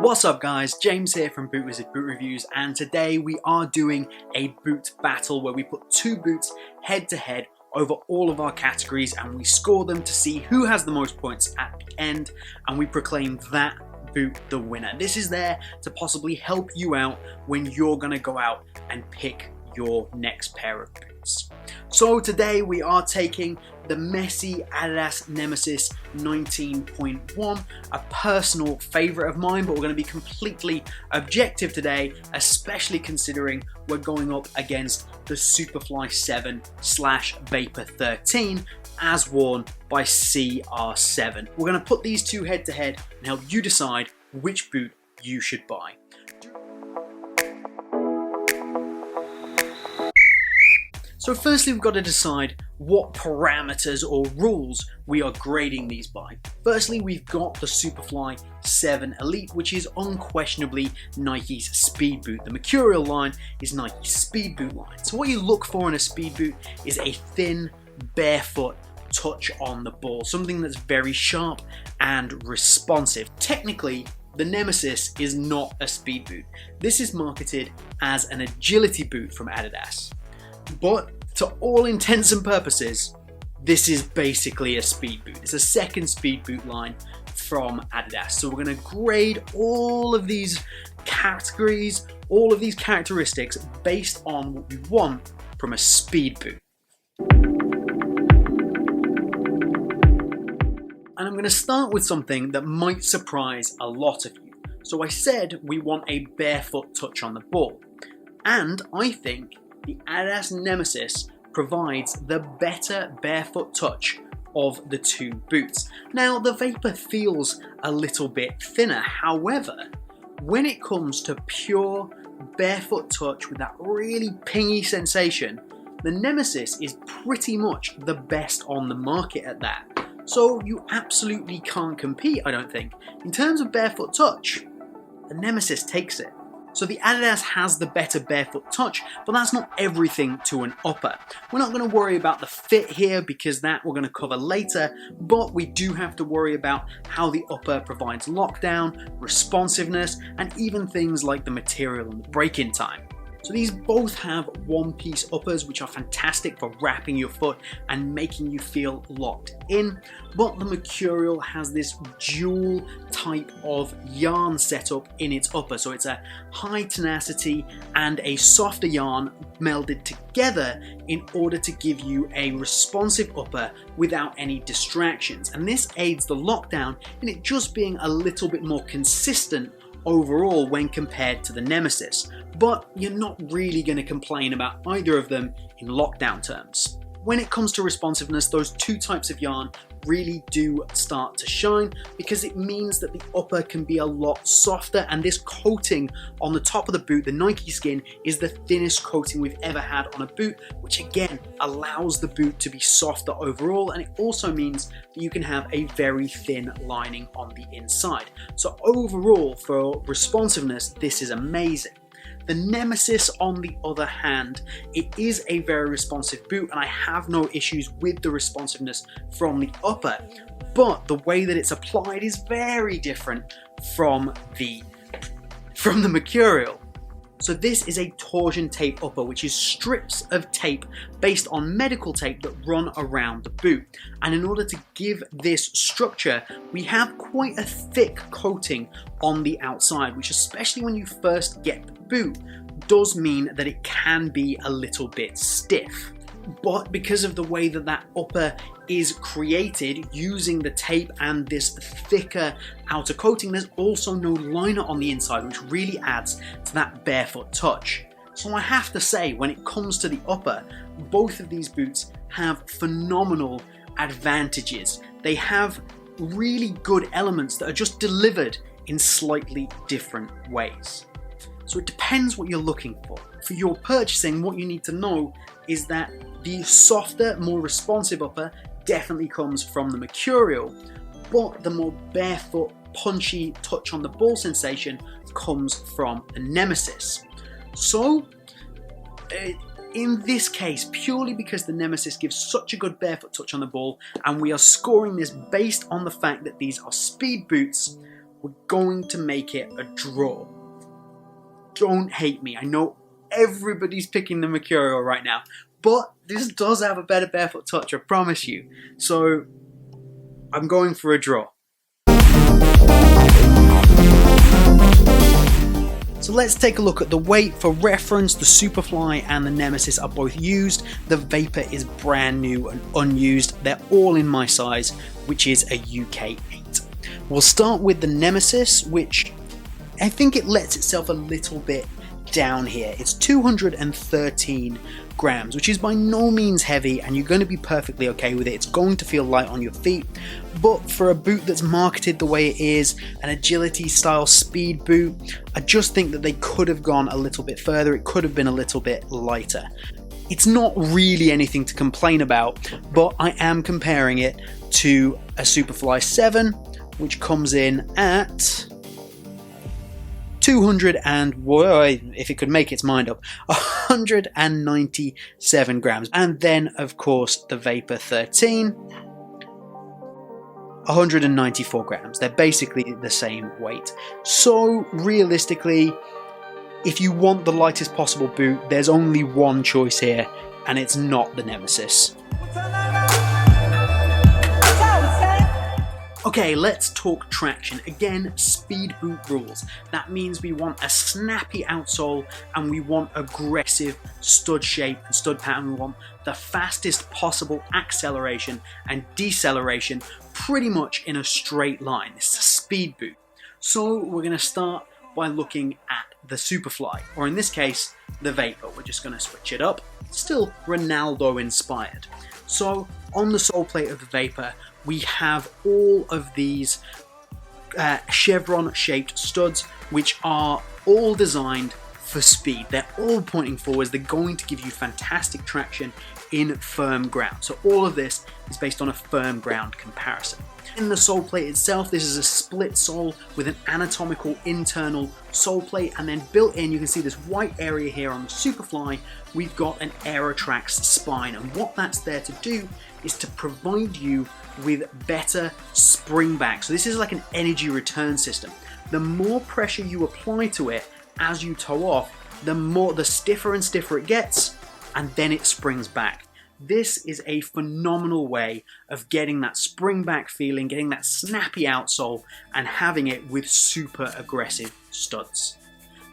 What's up guys, James here from BootWizard Boot Reviews, and today we are doing a boot battle where we put two boots head to head over all of our categories and we score them to see who has the most points at the end, and we proclaim that boot the winner. This is there to possibly help you out when you're going to go out and pick your next pair of boots. So today we are taking the Messi adidas Nemeziz 19.1, a personal favourite of mine, but we're going to be completely objective today, especially considering we're going up against the Superfly 7/Vapor 13 as worn by CR7. We're going to put these two head to head and help you decide which boot you should buy. So firstly, we've got to decide what parameters or rules we are grading these by. Firstly, we've got the Superfly 7 Elite, which is unquestionably Nike's speed boot. The Mercurial line is Nike's speed boot line. So what you look for in a speed boot is a thin, barefoot touch on the ball, something that's very sharp and responsive. Technically, the Nemeziz is not a speed boot. This is marketed as an agility boot from Adidas. But to all intents and purposes, this is basically a speed boot. It's a second speed boot line from Adidas. So we're going to grade all of these categories, all of these characteristics based on what we want from a speed boot. And I'm going to start with something that might surprise a lot of you. So I said we want a barefoot touch on the ball. And I think the adidas Nemeziz provides the better barefoot touch of the two boots. Now, the Vapor feels a little bit thinner. However, when it comes to pure barefoot touch with that really pingy sensation, the Nemeziz is pretty much the best on the market at that. So you absolutely can't compete, I don't think. In terms of barefoot touch, the Nemeziz takes it. So the Adidas has the better barefoot touch, but that's not everything to an upper. We're not going to worry about the fit here because that we're going to cover later, but we do have to worry about how the upper provides lockdown, responsiveness, and even things like the material and the break-in time. So these both have one-piece uppers, which are fantastic for wrapping your foot and making you feel locked in. But the Mercurial has this dual type of yarn setup in its upper. So it's a high tenacity and a softer yarn melded together in order to give you a responsive upper without any distractions. And this aids the lockdown in it just being a little bit more consistent overall when compared to the Nemeziz, but you're not really going to complain about either of them in lockdown terms. When it comes to responsiveness, those two types of yarn really do start to shine because it means that the upper can be a lot softer, and this coating on the top of the boot, the Nike skin, is the thinnest coating we've ever had on a boot, which again allows the boot to be softer overall, and it also means that you can have a very thin lining on the inside. So overall, for responsiveness, this is amazing. The Nemeziz, on the other hand, it is a very responsive boot, and I have no issues with the responsiveness from the upper, but the way that it's applied is very different from the Mercurial. So this is a torsion tape upper, which is strips of tape based on medical tape that run around the boot. And in order to give this structure, we have quite a thick coating on the outside, which, especially when you first get the boot, does mean that it can be a little bit stiff. But because of the way that that upper is created using the tape and this thicker outer coating, there's also no liner on the inside, which really adds to that barefoot touch. So I have to say, when it comes to the upper, both of these boots have phenomenal advantages. They have really good elements that are just delivered in slightly different ways. So it depends what you're looking for. For your purchasing, what you need to know is that the softer, more responsive upper definitely comes from the Mercurial, but the more barefoot, punchy touch on the ball sensation comes from the Nemeziz. So in this case, purely because the Nemeziz gives such a good barefoot touch on the ball, and we are scoring this based on the fact that these are speed boots, we're going to make it a draw. Don't hate me, I know everybody's picking the Mercurial right now, but this does have a better barefoot touch, I promise you. So I'm going for a draw. So let's take a look at the weight. For reference, the Superfly and the Nemeziz are both used. The Vapor is brand new and unused. They're all in my size, which is a UK 8. We'll start with the Nemeziz, which I think it lets itself a little bit down here. It's 213 grams, which is by no means heavy, and you're going to be perfectly okay with it. It's going to feel light on your feet, but for a boot that's marketed the way it is, an agility style speed boot, I just think that they could have gone a little bit further. It could have been a little bit lighter. It's not really anything to complain about, but I am comparing it to a Superfly 7, which comes in at 200 and, if it could make its mind up, 197 grams. And then, of course, the Vapor 13, 194 grams. They're basically the same weight. So, realistically, if you want the lightest possible boot, there's only one choice here, and it's not the Nemeziz. Okay, let's talk traction. Again, speed boot rules. That means we want a snappy outsole and we want aggressive stud shape and stud pattern. We want the fastest possible acceleration and deceleration pretty much in a straight line. It's a speed boot. So we're going to start by looking at the Superfly, or in this case, the Vapor. We're just going to switch it up. Still Ronaldo inspired. So on the sole plate of the Vapor, we have all of these chevron shaped studs, which are all designed for speed. They're all pointing forwards. They're going to give you fantastic traction in firm ground. So all of this is based on a firm ground comparison. In the sole plate itself, this is a split sole with an anatomical internal sole plate, and then built in, you can see this white area here on the Superfly, we've got an Aerotrax spine, and what that's there to do is to provide you with better spring back. So this is like an energy return system. The more pressure you apply to it as you toe off, the stiffer and stiffer it gets, and then it springs back. This is a phenomenal way of getting that spring back feeling, getting that snappy outsole, and having it with super aggressive studs.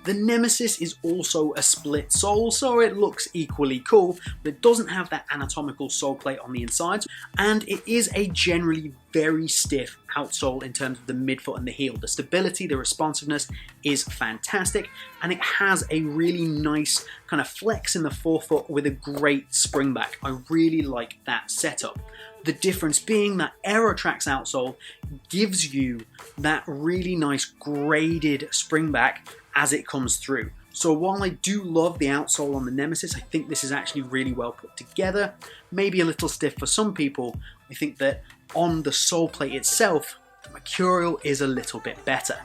The Nemeziz is also a split sole, so it looks equally cool, but it doesn't have that anatomical sole plate on the inside, and it is a generally very stiff outsole in terms of the midfoot and the heel. The stability, the responsiveness is fantastic, and it has a really nice kind of flex in the forefoot with a great spring back. I really like that setup. The difference being that Aerotrax outsole gives you that really nice graded spring back as it comes through. So while I do love the outsole on the Nemeziz, I think this is actually really well put together. Maybe a little stiff for some people. I think that on the sole plate itself, the Mercurial is a little bit better.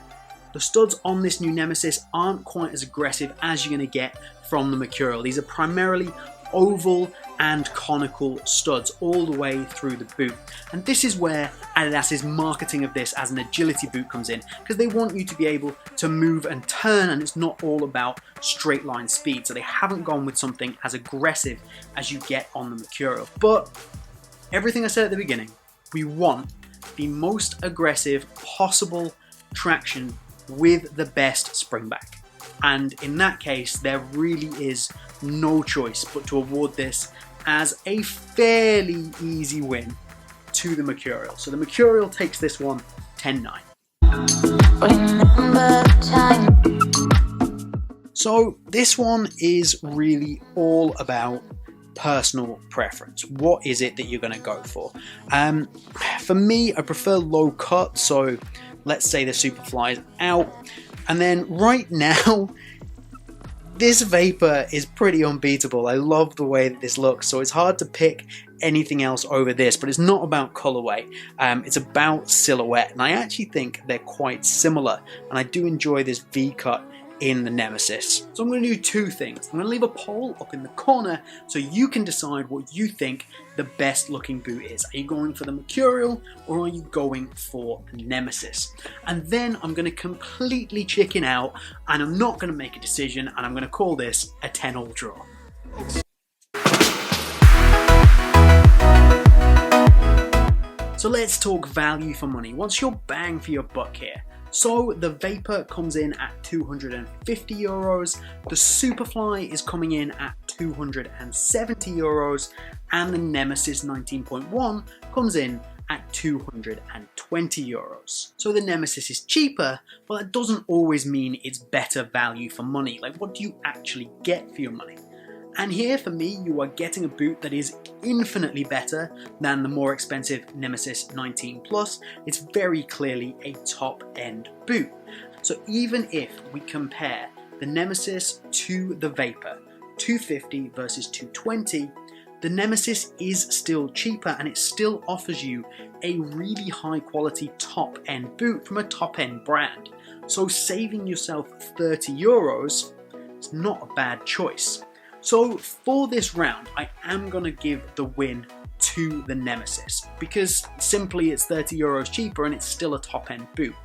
The studs on this new Nemeziz aren't quite as aggressive as you're going to get from the Mercurial. These are primarily oval and conical studs all the way through the boot, and this is where Adidas's marketing of this as an agility boot comes in, because they want you to be able to move and turn, and it's not all about straight line speed, so they haven't gone with something as aggressive as you get on the Mercurial. But everything I said at the beginning, we want the most aggressive possible traction with the best spring back. And in that case, there really is no choice but to award this as a fairly easy win to the Mercurial. So the Mercurial takes this one 10-9. So this one is really all about personal preference. What is it that you're going to go for? For me, I prefer low cut, so let's say the Superfly is out. And then right now, this Vapor is pretty unbeatable. I love the way that this looks, so it's hard to pick anything else over this, but it's not about colorway, it's about silhouette, and I actually think they're quite similar, and I do enjoy this V-cut in the Nemeziz. So I'm going to do two things. I'm going to leave a poll up in the corner so you can decide what you think the best looking boot is. Are you going for the Mercurial or are you going for the Nemeziz? And then I'm going to completely chicken out and I'm not going to make a decision and I'm going to call this a 10-all draw. So let's talk value for money. What's your bang for your buck here? So the Vapor comes in at 250 euros, the Superfly is coming in at 270 euros, and the Nemeziz 19.1 comes in at 220 euros. So the Nemeziz is cheaper, but that doesn't always mean it's better value for money. Like, what do you actually get for your money? And here for me, you are getting a boot that is infinitely better than the more expensive Nemeziz 19 Plus. It's very clearly a top-end boot. So even if we compare the Nemeziz to the Vapor, 250 versus 220, the Nemeziz is still cheaper and it still offers you a really high quality top-end boot from a top-end brand. So saving yourself 30 euros is not a bad choice. So for this round, I am going to give the win to the Nemeziz because simply it's 30 euros cheaper and it's still a top-end boot.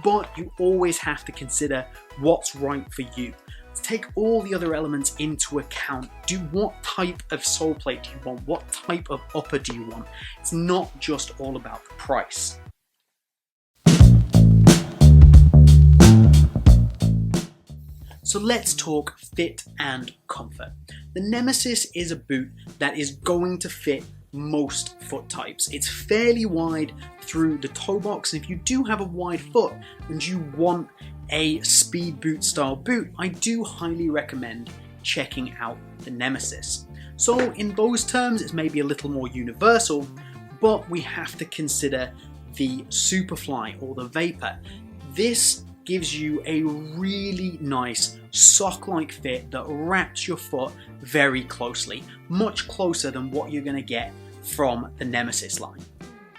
But you always have to consider what's right for you. Take all the other elements into account. What type of sole plate do you want? What type of upper do you want? It's not just all about the price. So let's talk fit and comfort. The Nemeziz is a boot that is going to fit most foot types. It's fairly wide through the toe box, and if you do have a wide foot and you want a speed boot style boot, I do highly recommend checking out the Nemeziz. So in those terms, it's maybe a little more universal, but we have to consider the Superfly or the Vapor. This gives you a really nice sock-like fit that wraps your foot very closely, much closer than what you're going to get from the Nemeziz line.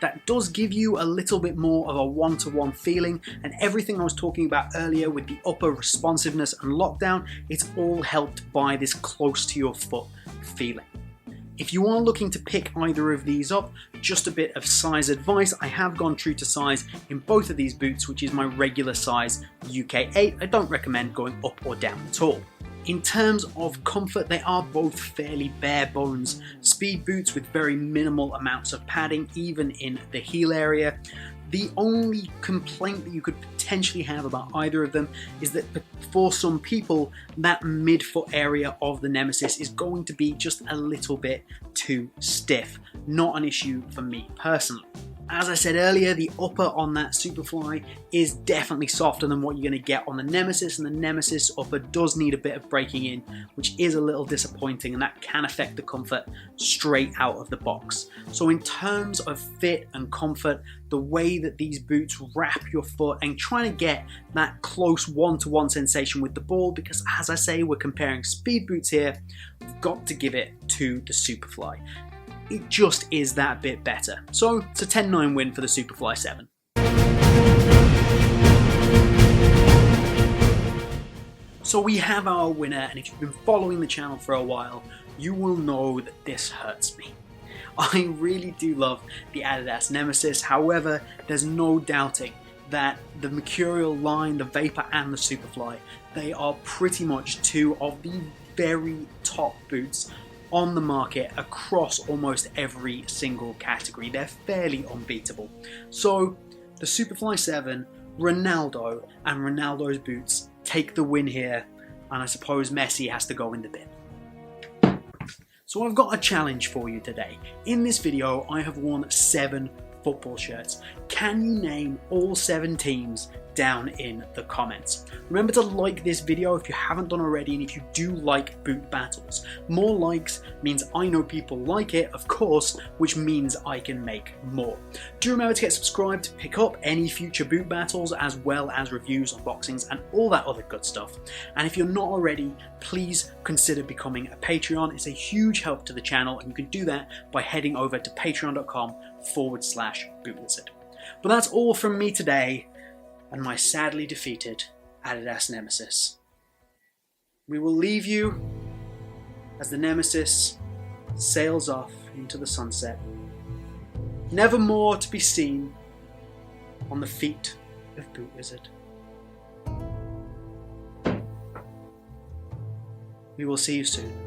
That does give you a little bit more of a one-to-one feeling, and everything I was talking about earlier with the upper responsiveness and lockdown, it's all helped by this close to your foot feeling. If you are looking to pick either of these up, just a bit of size advice. I have gone true to size in both of these boots, which is my regular size UK 8. I don't recommend going up or down at all. In terms of comfort, they are both fairly bare bones speed boots with very minimal amounts of padding, even in the heel area. The only complaint that you could potentially have about either of them is that for some people, that midfoot area of the Nemeziz is going to be just a little bit too stiff. Not an issue for me personally. As I said earlier, the upper on that Superfly is definitely softer than what you're going to get on the Nemeziz, and the Nemeziz upper does need a bit of breaking in, which is a little disappointing, and that can affect the comfort straight out of the box. So in terms of fit and comfort, the way that these boots wrap your foot and trying to get that close one-to-one sensation with the ball, because as I say, we're comparing speed boots here, we've got to give it to the Superfly. It just is that bit better. So it's a 10-9 win for the Superfly 7. So we have our winner, and if you've been following the channel for a while, you will know that this hurts me. I really do love the adidas Nemeziz, however, there's no doubting that the Mercurial line, the Vapor and the Superfly, they are pretty much two of the very top boots on the market across almost every single category. They're fairly unbeatable. So the Superfly 7, Ronaldo and Ronaldo's boots take the win here, and I suppose Messi has to go in the bin. So I've got a challenge for you today. In this video I have worn 7 football shirts. Can you name all 7 teams down in the comments? Remember to like this video if you haven't done already, and if you do like boot battles. More likes means I know people like it, of course, which means I can make more. Do remember to get subscribed to pick up any future boot battles, as well as reviews, unboxings, and all that other good stuff. And if you're not already, please consider becoming a Patreon. It's a huge help to the channel, and you can do that by heading over to patreon.com/BootWizard. But that's all from me today, and my sadly defeated adidas Nemeziz. We will leave you as the Nemeziz sails off into the sunset, never more to be seen on the feet of BootWizard. We will see you soon.